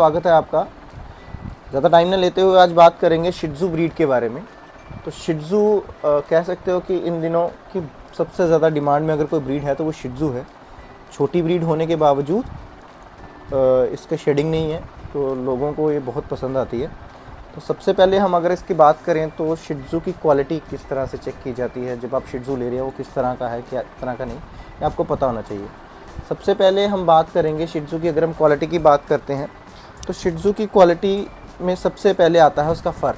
स्वागत है आपका। ज़्यादा टाइम न लेते हुए आज बात करेंगे शिट्ज़ू ब्रीड के बारे में। तो शिट्ज़ू कह सकते हो कि इन दिनों की सबसे ज़्यादा डिमांड में अगर कोई ब्रीड है तो वो शिट्ज़ू है। छोटी ब्रीड होने के बावजूद इसके शेडिंग नहीं है तो लोगों को ये बहुत पसंद आती है। तो सबसे पहले हम अगर इसकी बात करें तो शिट्ज़ू की क्वालिटी किस तरह से चेक की जाती है, जब आप शिट्ज़ू ले रहे हो वो किस तरह का है, क्या तरह का नहीं, ये आपको पता होना चाहिए। सबसे पहले हम बात करेंगे शिट्ज़ू की। अगर हम क्वालिटी की बात करते हैं तो शिट्ज़ू की क्वालिटी में सबसे पहले आता है उसका फ़र।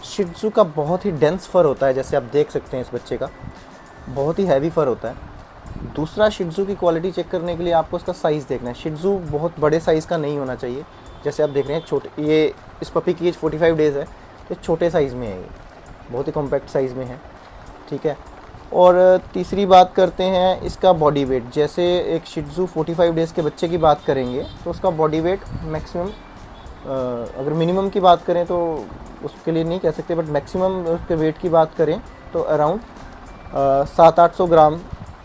शिट्ज़ू का बहुत ही डेंस फ़र होता है, जैसे आप देख सकते हैं इस बच्चे का बहुत ही हैवी फ़र होता है। दूसरा, शिट्ज़ू की क्वालिटी चेक करने के लिए आपको उसका साइज़ देखना है। शिट्ज़ू बहुत बड़े साइज़ का नहीं होना चाहिए। जैसे आप देख रहे हैं छोटे, ये इस पपी की एज 45 डेज़ है तो छोटे साइज़ में है, ये बहुत ही कॉम्पैक्ट साइज़ में है, ठीक है। और तीसरी बात करते हैं इसका बॉडी वेट। जैसे एक शिट्ज़ू 45 डेज़ के बच्चे की बात करेंगे तो उसका बॉडी वेट मैक्सिमम, अगर मिनिमम की बात करें तो उसके लिए नहीं कह सकते, बट मैक्सिमम उसके वेट की बात करें तो अराउंड 700-800 ग्राम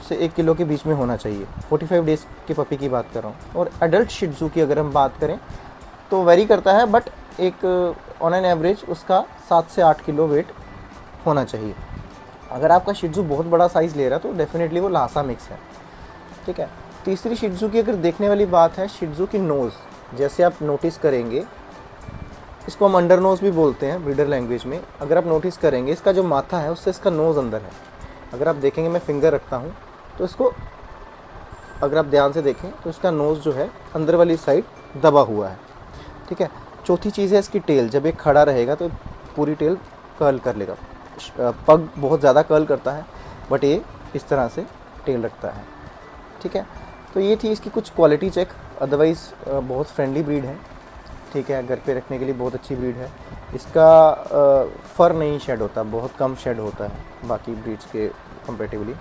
से 1 किलो के बीच में होना चाहिए। 45 डेज़ के पपी की बात कर रहा हूँ। और एडल्ट शिट्ज़ू की अगर हम बात करें तो वेरी करता है, बट एक ऑन एन एवरेज उसका 7 से 8 किलो वेट होना चाहिए। अगर आपका शिट्ज़ू बहुत बड़ा साइज़ ले रहा है तो डेफिनेटली वो लासा मिक्स है, ठीक है। तीसरी शिट्ज़ू की अगर देखने वाली बात है, शिट्ज़ू की नोज़। जैसे आप नोटिस करेंगे, इसको हम अंडर नोज़ भी बोलते हैं ब्रीडर लैंग्वेज में। अगर आप नोटिस करेंगे इसका जो माथा है उससे इसका नोज़ अंदर है। अगर आप देखेंगे, मैं फिंगर रखता हूँ तो इसको अगर आप ध्यान से देखें तो इसका नोज़ जो है अंदर वाली साइड दबा हुआ है, ठीक है। चौथी चीज़ है इसकी टेल। जब ये खड़ा रहेगा तो पूरी टेल कर्ल कर लेगा। पग बहुत ज़्यादा कर्ल करता है बट ये इस तरह से टेल रखता है, ठीक है। तो ये थी इसकी कुछ क्वालिटी चेक। अदरवाइज़ बहुत फ्रेंडली ब्रीड है, ठीक है। घर पे रखने के लिए बहुत अच्छी ब्रीड है। इसका फ़र नहीं शेड होता, बहुत कम शेड होता है बाकी ब्रीड्स के कंपेरेटिवली।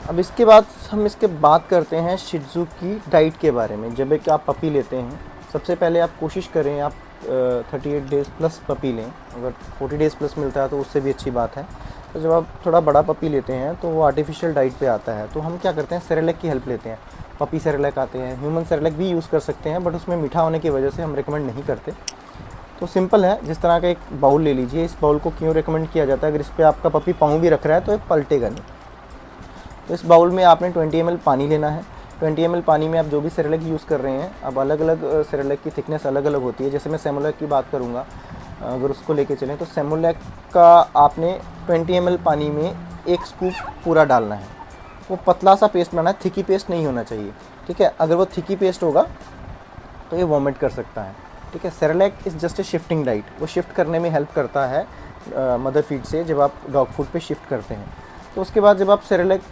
अब इसके बाद हम इसके बात करते हैं शिट्ज़ू की डाइट के बारे में। जब एक आप पपी लेते हैं, सबसे पहले आप कोशिश करें आप 38 डेज़ प्लस पपी लें। अगर 40 डेज़ प्लस मिलता है तो उससे भी अच्छी बात है। तो जब आप थोड़ा बड़ा पपी लेते हैं तो वो आर्टिफिशियल डाइट पे आता है, तो हम क्या करते हैं, सेरेलैक की हेल्प लेते हैं। पपी सेरेलैक आते हैं, ह्यूमन सेरेलैक भी यूज़ कर सकते हैं, बट उसमें मीठा होने की वजह से हम रिकमेंड नहीं करते। तो सिंपल है, जिस तरह का एक बाउल ले लीजिए। इस बाउल को क्यों रिकमेंड किया जाता है, अगर इस पर आपका पपी पाँव भी रख रहा है तो ये पलटेगा नहीं। तो इस बाउल में आपने 20 ml पानी लेना है। 20 ml पानी में आप जो भी सेरेलैक यूज़ कर रहे हैं, अब अलग अलग सेरेलैक की थिकनेस अलग अलग होती है। जैसे मैं सेमोलैक की बात करूँगा, अगर उसको लेके चलें तो सेमोलैक का आपने 20 ml पानी में 1 स्कूप पूरा डालना है। वो पतला सा पेस्ट बनाना है, थिकी पेस्ट नहीं होना चाहिए, ठीक है। अगर वो थिकी पेस्ट होगा तो ये वॉमिट कर सकता है, ठीक है। Cerelac is just a shifting diet. वो शिफ्ट करने में हेल्प करता है मदर फीड से, जब आप डॉग फूड पे शिफ्ट करते हैं। तो उसके बाद जब आप सेरेलैक,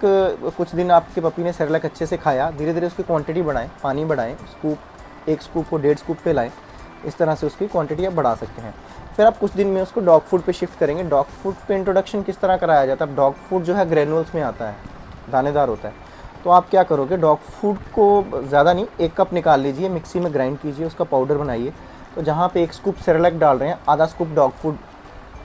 कुछ दिन आपके पपी ने सेरेलैक अच्छे से खाया, धीरे धीरे उसकी क्वांटिटी बढ़ाएं, पानी बढ़ाएं, स्कूप 1 स्कूप को 1.5 स्कूप पे लाएं। इस तरह से उसकी क्वांटिटी आप बढ़ा सकते हैं। फिर आप कुछ दिन में उसको डॉग फूड पे शिफ्ट करेंगे। डॉग फूड पे इंट्रोडक्शन किस तरह कराया जाता है, डॉग फूड जो है ग्रेनुअल्स में आता है, दानेदार होता है। तो आप क्या करोगे, डॉग फूड को ज़्यादा नहीं, 1 कप निकाल लीजिए, मिक्सी में ग्राइंड कीजिए, उसका पाउडर बनाइए। तो जहाँ पे 1 स्कूप सेरेलैक डाल रहे हैं, आधा स्कूप डॉग फूड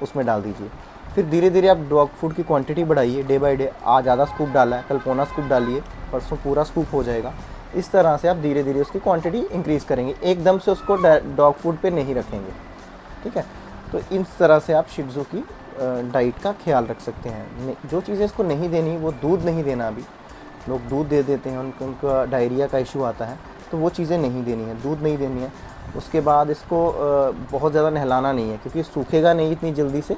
उसमें डाल दीजिए। फिर धीरे धीरे आप डॉग फूड की क्वांटिटी बढ़ाइए डे बाय डे। आज आधा स्कूप डाला है, कल पौना स्कूप डालिए, परसों पूरा स्कूप हो जाएगा। इस तरह से आप धीरे धीरे उसकी क्वांटिटी इंक्रीज़ करेंगे, एकदम से उसको डॉग फूड पे नहीं रखेंगे, ठीक है। तो इस तरह से आप शिट्ज़ू की डाइट का ख्याल रख सकते हैं। जो चीज़ें इसको नहीं देनी, वो दूध नहीं देना। अभी लोग दूध दे देते हैं, उनका डायरिया का इशू आता है, तो वो चीज़ें नहीं देनी है, दूध नहीं देनी है। उसके बाद इसको बहुत ज़्यादा नहलाना नहीं है, क्योंकि सूखेगा नहीं इतनी जल्दी से,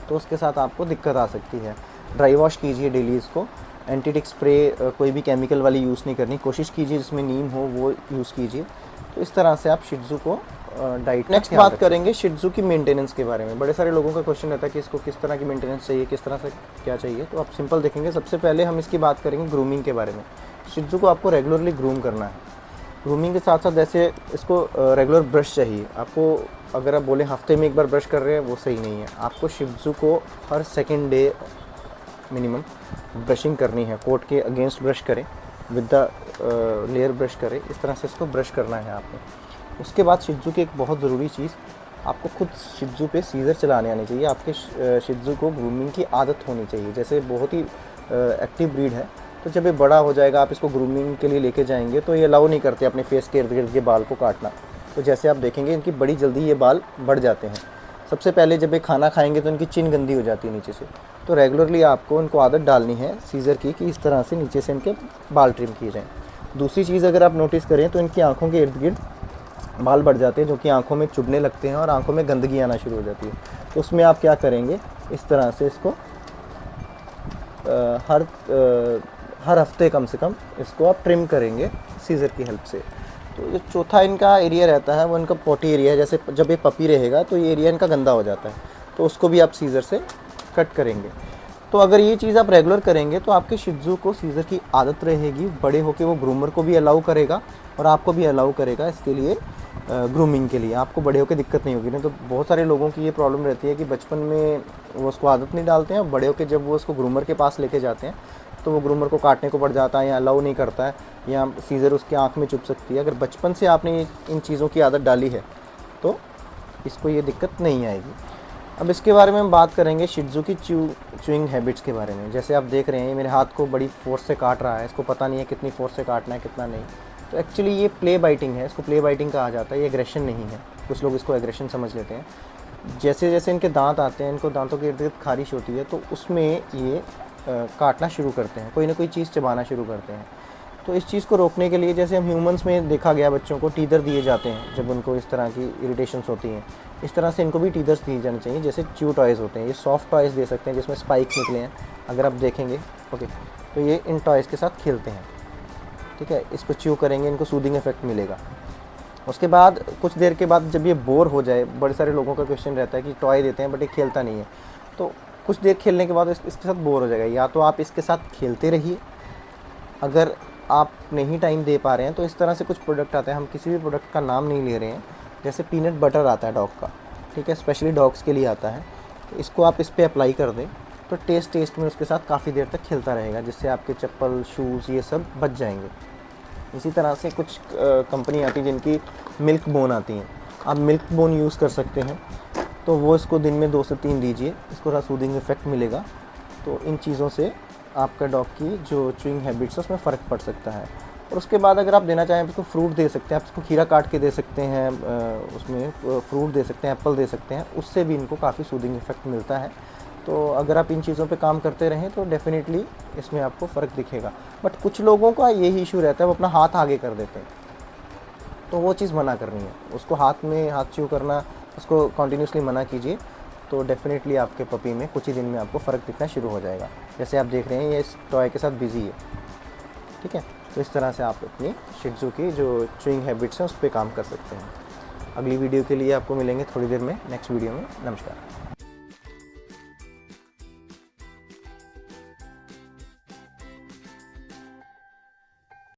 तो उसके साथ आपको दिक्कत आ सकती है। ड्राई वॉश कीजिए डेली इसको। एंटीटिक स्प्रे कोई भी केमिकल वाली यूज़ नहीं करनी, कोशिश कीजिए जिसमें नीम हो वो यूज़ कीजिए। तो इस तरह से आप शिट्ज़ू को डाइट। नेक्स्ट बात करेंगे शिट्ज़ू की मेंटेनेंस के बारे में। बड़े सारे लोगों का क्वेश्चन रहता है कि इसको किस तरह की मेंटेनेंस चाहिए, किस तरह से क्या चाहिए। तो आप सिंपल देखेंगे, सबसे पहले हम इसकी बात करेंगे ग्रूमिंग के बारे में। शिट्ज़ू को आपको रेगुलरली ग्रूम करना है। ग्रूमिंग के साथ साथ जैसे इसको रेगुलर ब्रश चाहिए आपको। अगर आप बोलें हफ्ते में 1 बार ब्रश कर रहे हैं, वो सही नहीं है। आपको शिट्ज़ू को हर सेकंड डे मिनिमम ब्रशिंग करनी है। कोट के अगेंस्ट ब्रश करें, विद द लेयर ब्रश करें, इस तरह से इसको ब्रश करना है आपने। उसके बाद शिट्ज़ू की एक बहुत ज़रूरी चीज़, आपको खुद शिट्ज़ू पे सीज़र चलाने आने चाहिए। आपके शिट्ज़ू को ग्रूमिंग की आदत होनी चाहिए। जैसे बहुत ही एक्टिव ब्रीड है, तो जब ये बड़ा हो जाएगा, आप इसको ग्रूमिंग के लिए लेके जाएंगे तो ये अलाउ नहीं करते अपने फेस के इर्द गिर्द के बाल को काटना। तो जैसे आप देखेंगे इनकी बड़ी जल्दी ये बाल बढ़ जाते हैं। सबसे पहले जब ये खाना खाएंगे तो इनकी चिन गंदी हो जाती है नीचे से, तो रेगुलरली आपको इनको आदत डालनी है सीज़र की कि इस तरह से नीचे से इनके बाल ट्रिम किए जाएँ। दूसरी चीज़ अगर आप नोटिस करें तो इनकी आँखों के इर्द गिर्द बाल बढ़ जाते हैं, जो कि आँखों में चुभने लगते हैं और आँखों में गंदगी आना शुरू हो जाती है। तो उसमें आप क्या करेंगे, इस तरह से इसको हर हफ्ते कम से कम इसको आप ट्रिम करेंगे सीज़र की हेल्प से। तो जो चौथा इनका एरिया रहता है वो इनका पॉटी एरिया है। जैसे जब ये पपी रहेगा तो ये एरिया इनका गंदा हो जाता है, तो उसको भी आप सीज़र से कट करेंगे। तो अगर ये चीज़ आप रेगुलर करेंगे तो आपके शिट्ज़ू को सीज़र की आदत रहेगी, बड़े होकर वो ग्रूमर को भी अलाउ करेगा और आपको भी अलाउ करेगा इसके लिए ग्रूमिंग के लिए। आपको बड़े होकर दिक्कत नहीं होगी। नहीं तो बहुत सारे लोगों की ये प्रॉब्लम रहती है कि बचपन में वो उसको आदत नहीं डालते हैं और बड़े होकर जब वो उसको ग्रूमर के पास लेके जाते हैं तो वो ग्रूमर को काटने को पड़ जाता है या अलाउ नहीं करता है या सीज़र उसकी आँख में चुभ सकती है। अगर बचपन से आपने इन चीज़ों की आदत डाली है तो इसको ये दिक्कत नहीं आएगी। अब इसके बारे में हम बात करेंगे शिट्ज़ू की च्यूइंग हैबिट्स के बारे में। जैसे आप देख रहे हैं मेरे हाथ को बड़ी फोर्स से काट रहा है, इसको पता नहीं है कितनी फोर्स से काटना है कितना नहीं। तो एक्चुअली ये प्ले बाइटिंग है, इसको प्ले बाइटिंग कहा जाता है, ये एग्रेशन नहीं है। कुछ लोग इसको एग्रेशन समझ लेते हैं। जैसे जैसे इनके दांत आते हैं, इनको दांतों के इर्द गिर्द खारिश होती है तो उसमें ये काटना शुरू करते हैं, कोई ना कोई चीज़ चबाना शुरू करते हैं। तो इस चीज़ को रोकने के लिए जैसे हम ह्यूमंस में देखा गया बच्चों को टीदर दिए जाते हैं जब उनको इस तरह की इरिटेशंस होती हैं, इस तरह से इनको भी टीदर्स दिए जाने चाहिए। जैसे च्यू टॉयज़ होते हैं, ये सॉफ्ट टॉयज़ दे सकते हैं जिसमें स्पाइक्स निकले हैं, अगर आप देखेंगे ओके। तो ये इन टॉयज़ के साथ खेलते हैं, ठीक है। इसको च्यू करेंगे, इनको सूदिंग इफेक्ट मिलेगा। उसके बाद कुछ देर के बाद जब ये बोर हो जाए, बड़े सारे लोगों का क्वेश्चन रहता है कि टॉय देते हैं बट ये खेलता नहीं है, तो कुछ देर खेलने के बाद इसके साथ बोर हो जाएगा। या तो आप इसके साथ खेलते रहिए, अगर आप नहीं टाइम दे पा रहे हैं तो इस तरह से कुछ प्रोडक्ट आते हैं, हम किसी भी प्रोडक्ट का नाम नहीं ले रहे हैं, जैसे पीनट बटर आता है डॉग का, ठीक है, स्पेशली डॉग्स के लिए आता है। तो इसको आप इस पर अप्लाई कर दें तो टेस्ट में उसके साथ काफ़ी देर तक खेलता रहेगा, जिससे आपके चप्पल शूज़ ये सब बच जाएंगे। इसी तरह से कुछ कंपनी आती है जिनकी मिल्क बोन आती हैं, आप मिल्क बोन यूज़ कर सकते हैं। तो वो इसको दिन में 2 से 3 दीजिए, इसको थोड़ा सूदिंग इफेक्ट मिलेगा। तो इन चीज़ों से आपका डॉग की जो च्यूइंग हैबिट्स है उसमें फ़र्क पड़ सकता है। और उसके बाद अगर आप देना चाहें तो फ्रूट दे सकते हैं, आप इसको खीरा काट के दे सकते हैं, उसमें फ्रूट दे सकते हैं, एप्पल दे सकते हैं, उससे भी इनको काफ़ी सूदिंग इफेक्ट मिलता है। तो अगर आप इन चीज़ों पे काम करते रहें तो डेफ़िनेटली इसमें आपको फ़र्क दिखेगा। बट कुछ लोगों का यही इशू रहता है, वो अपना हाथ आगे कर देते हैं, तो वो चीज़ मना करनी है, उसको हाथ में हाथ च्यू करना, उसको कंटिन्यूसली मना कीजिए। तो डेफ़िनेटली आपके पपी में कुछ ही दिन में आपको फ़र्क दिखना शुरू हो जाएगा। जैसे आप देख रहे हैं ये इस टॉय के साथ बिज़ी है, ठीक है। तो इस तरह से आप अपनी शिट्ज़ू की जो च्यूइंग हैबिट्स हैं उस पर काम कर सकते हैं। अगली वीडियो के लिए आपको मिलेंगे थोड़ी देर में नेक्स्ट वीडियो में। नमस्कार।